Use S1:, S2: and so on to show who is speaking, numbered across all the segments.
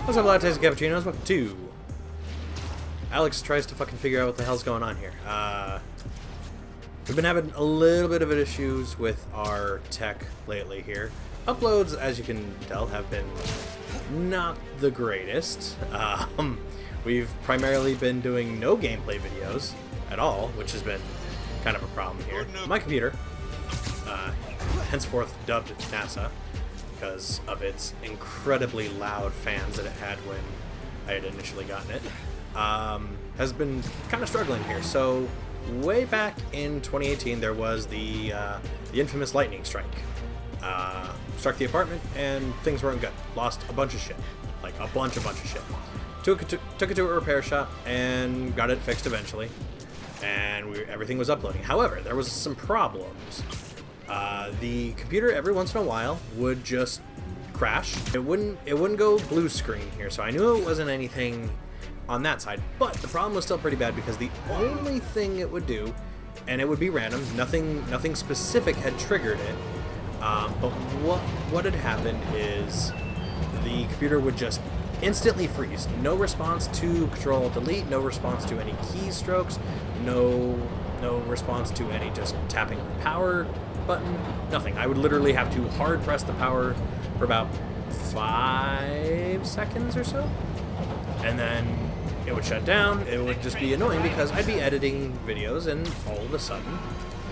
S1: What's up, lattes and cappuccinos? Welcome to Alex tries to fucking figure out what the hell's going on here. We've been having a little bit of issues with our tech lately here. Uploads, as you can tell, have been not the greatest. We've primarily been doing no gameplay videos at all, which has been kind of a problem here. My computer, henceforth dubbed NASA, because of its incredibly loud fans that it had when I had initially gotten it, has been kind of struggling here. So way back in 2018 there was the infamous lightning strike. Struck the apartment and things weren't good. Lost a bunch of shit. Like a bunch of shit. Took it to a repair shop and got it fixed eventually. And everything was uploading. However, there was some problems. The computer every once in a while would just crash. It wouldn't go blue screen here, so I knew it wasn't anything on that side. But the problem was still pretty bad because the only thing it would do, and it would be random, nothing specific had triggered it. But what had happened is the computer would just instantly freeze. No response to Control-Delete, no response to any keystrokes, no response to any just tapping the power button, nothing. I would literally have to hard press the power for about 5 seconds or so, and then it would shut down. It would just be annoying because I'd be editing videos and all of a sudden,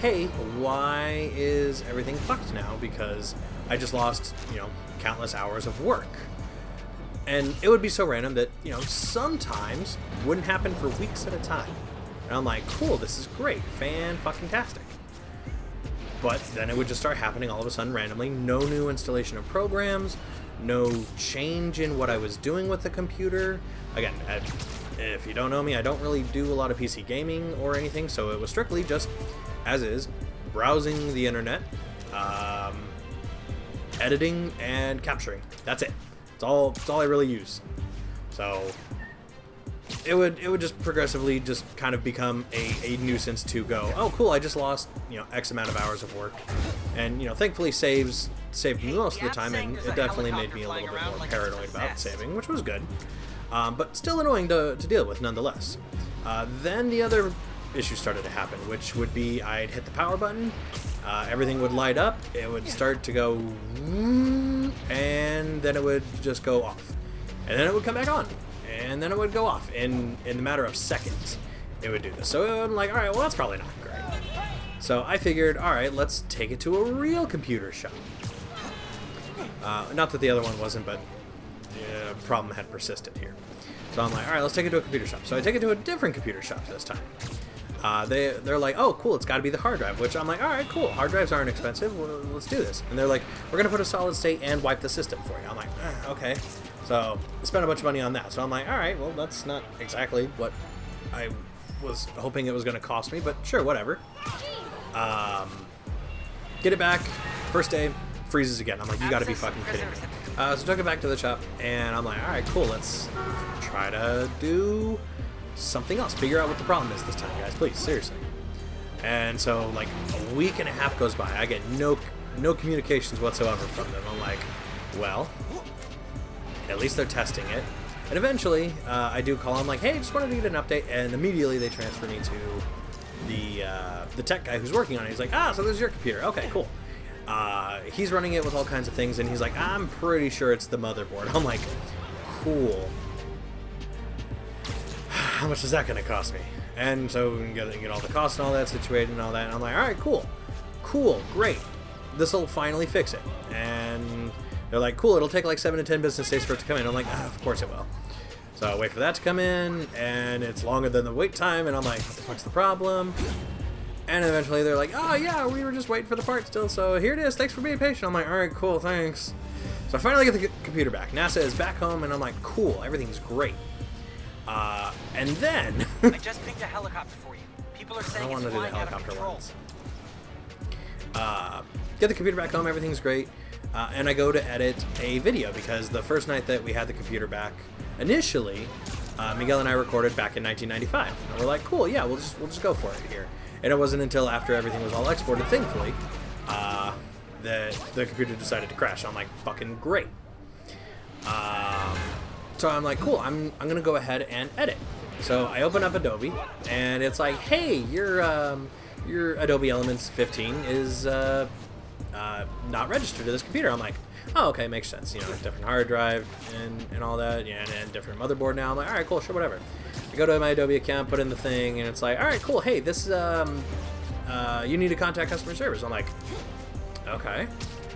S1: hey, why is everything fucked now? Because I just lost, countless hours of work. And it would be so random that, sometimes wouldn't happen for weeks at a time. And I'm like, cool, this is great, fan-fucking-tastic. But then it would just start happening all of a sudden randomly. No new installation of programs, no change in what I was doing with the computer. Again, if you don't know me, I don't really do a lot of PC gaming or anything, so it was strictly just, as is, browsing the internet, editing, and capturing. That's it. It's all I really use. So it would just progressively just kind of become a nuisance to go, oh cool, I just lost X amount of hours of work, and thankfully saved most of the time, and it definitely made me a little bit more paranoid about saving, which was good, but still annoying to deal with nonetheless. Then the other issue started to happen, which would be I'd hit the power button, everything would light up, it would start to go, and then it would just go off, and then it would come back on, and then it would go off in the matter of seconds. It would do this. So I'm like, all right, well, that's probably not great. So I figured, all right, let's take it to a real computer shop. Not that the other one wasn't, but the problem had persisted here. So I'm like, all right, let's take it to a computer shop. So I take it to a different computer shop this time. They're like, oh, cool, it's got to be the hard drive, which I'm like, all right, cool, hard drives aren't expensive, well, let's do this. And they're like, we're going to put a solid state and wipe the system for you. I'm like, okay. So I spent a bunch of money on that. So I'm like, all right, well, that's not exactly what I was hoping it was going to cost me, but sure, whatever. Get it back, first day, freezes again. I'm like, you got to be fucking kidding me. So I took it back to the shop, and I'm like, all right, cool, let's try to do something else. Figure out what the problem is this time, guys, please, seriously. And so, like, a week and a half goes by. I get no communications whatsoever from them. I'm like, well, at least they're testing it. And eventually, I do call them like, hey, just wanted to get an update, and immediately they transfer me to the tech guy who's working on it. He's like, so this is your computer. Okay, cool. He's running it with all kinds of things, and he's like, I'm pretty sure it's the motherboard. I'm like, cool. How much is that going to cost me? And so we can get all the costs and all that situated and all that. And I'm like, all right, cool, great. This will finally fix it. And they're like, cool, it'll take like 7 to 10 business days for it to come in. I'm like, of course it will. So I wait for that to come in, and it's longer than the wait time, and I'm like, what the fuck's the problem? And eventually they're like, oh yeah, we were just waiting for the part still, so here it is, thanks for being patient. I'm like, alright, cool, thanks. So I finally get the computer back. NASA is back home, and I'm like, cool, everything's great. And then
S2: I just picked a helicopter for you. People are saying
S1: I
S2: it's
S1: want to do the
S2: flying out of
S1: helicopter
S2: control.
S1: ones. Get the computer back home, everything's great. And I go to edit a video because the first night that we had the computer back, initially, Miguel and I recorded back in 1995. And we're like, cool, yeah, we'll just go for it here. And it wasn't until after everything was all exported, thankfully, that the computer decided to crash. I'm like, fucking great. So I'm like, cool, I'm gonna go ahead and edit. So I open up Adobe, and it's like, hey, your Adobe Elements 15 is not registered to this computer. I'm like, oh, okay, makes sense. You know, different hard drive and all that, yeah, and different motherboard now. I'm like, all right, cool, sure, whatever. I go to my Adobe account, put in the thing, and it's like, all right, cool, hey, this you need to contact customer service. I'm like, okay.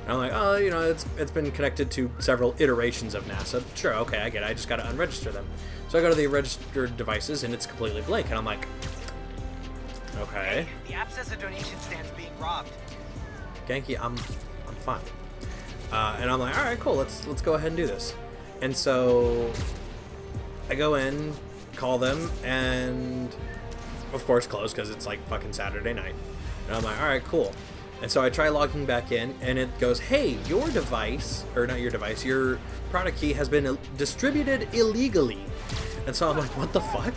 S1: And I'm like, oh, you know, it's been connected to several iterations of NASA. Sure, okay, I get it. I just got to unregister them. So I go to the registered devices, and it's completely blank. And I'm like, okay.
S2: Hey, the app says a donation stand's being robbed.
S1: Genki, I'm fine. And I'm like, all right, cool. Let's go ahead and do this. And so I go in, call them, and of course close because it's like fucking Saturday night. And I'm like, all right, cool. And so I try logging back in, and it goes, hey, your device, or not your device, your product key has been distributed illegally. And so I'm like, what the fuck?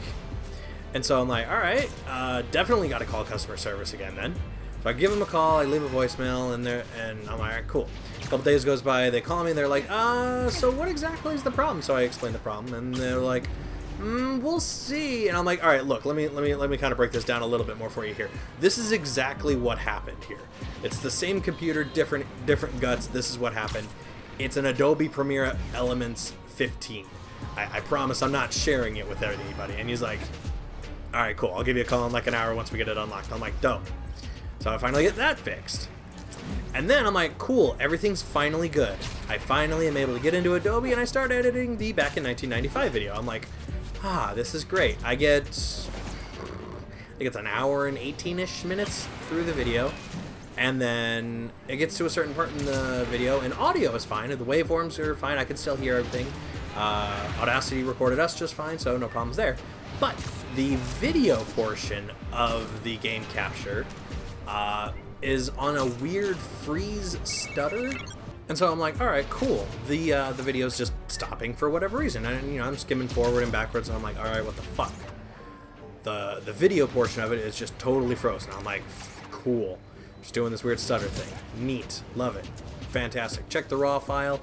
S1: And so I'm like, all right, definitely got to call customer service again then. So I give them a call, I leave a voicemail, and I'm like, all right, cool. A couple days goes by, they call me, they're like, so what exactly is the problem? So I explain the problem, and they're like, we'll see. And I'm like, all right, look, let me kind of break this down a little bit more for you here. This is exactly what happened here. It's the same computer, different guts. This is what happened. It's an Adobe Premiere Elements 15. I promise I'm not sharing it with anybody. And he's like, all right, cool. I'll give you a call in like an hour once we get it unlocked. I'm like, dope. So I finally get that fixed. And then I'm like, cool, everything's finally good. I finally am able to get into Adobe, and I start editing the Back in 1995 video. I'm like, this is great. I think it's an hour and 18-ish minutes through the video, and then it gets to a certain part in the video, and audio is fine, and the waveforms are fine. I can still hear everything. Audacity recorded us just fine, so no problems there. But the video portion of the game capture is on a weird freeze stutter. And so I'm like, all right, cool. The video's just stopping for whatever reason. And, you know, I'm skimming forward and backwards, and I'm like, all right, what the fuck? The video portion of it is just totally frozen. I'm like, cool. Just doing this weird stutter thing. Neat. Love it. Fantastic. Check the raw file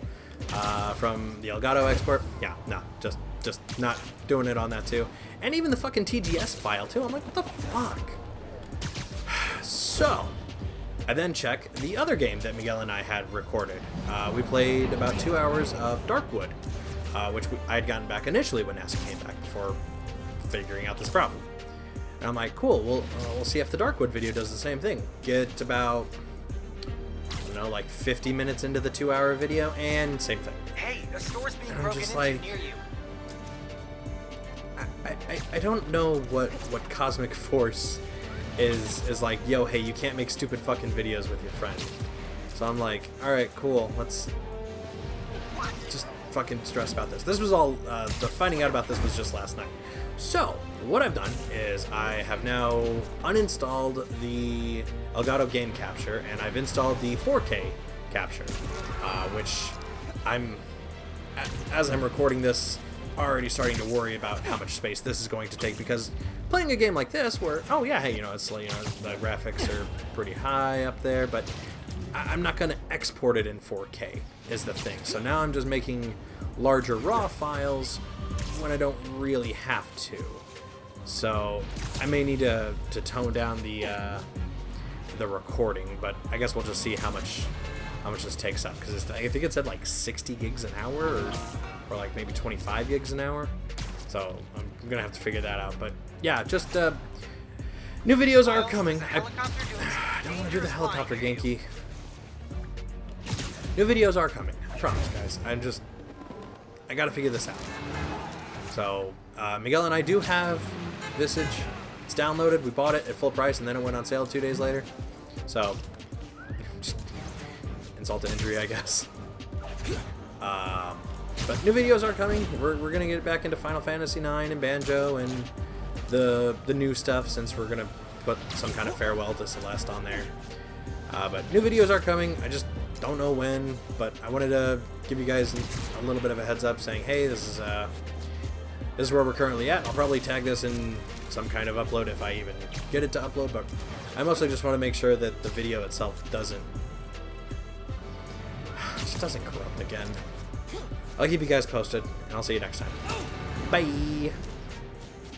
S1: from the Elgato export. Yeah, no, just not doing it on that too. And even the fucking TGS file too. I'm like, what the fuck? So I then check the other game that Miguel and I had recorded. We played about 2 hours of Darkwood, which I had gotten back initially when NASA came back before figuring out this problem. And I'm like, cool, we'll see if the Darkwood video does the same thing. Get about, I don't know, like 50 minutes into the 2 hour video, and same thing.
S2: Hey, a store's being
S1: And I'm
S2: broken
S1: just
S2: into
S1: like,
S2: near you.
S1: I don't know what Cosmic Force is like, yo, hey, you can't make stupid fucking videos with your friend. So I'm like, all right, cool, let's just fucking stress about this. This was all, the finding out about this was just last night. So what I've done is I have now uninstalled the Elgato Game Capture, and I've installed the 4K Capture, which as I'm recording this, already starting to worry about how much space this is going to take, because playing a game like this where, oh yeah, hey, you know, it's, you know, the graphics are pretty high up there, but I'm not going to export it in 4K is the thing. So now I'm just making larger raw files when I don't really have to. So I may need to tone down the recording, but I guess we'll just see how much this takes up, because I think it said like 60 gigs an hour or like maybe 25 gigs an hour. So I'm gonna have to figure that out. But yeah, just new videos are coming. I don't want to do the helicopter, Genki. New videos are coming. I promise, guys. I gotta figure this out. So Miguel and I do have Visage. It's downloaded. We bought it at full price, and then it went on sale 2 days later. So just insult to injury, I guess. But new videos are coming. We're gonna get back into Final Fantasy IX and Banjo and the new stuff, since we're gonna put some kind of farewell to Celeste on there. But new videos are coming. I just don't know when, but I wanted to give you guys a little bit of a heads up, saying, hey, this is where we're currently at. I'll probably tag this in some kind of upload if I even get it to upload, but I mostly just want to make sure that the video itself doesn't corrupt again. I'll keep you guys posted, and I'll see you next time. Bye!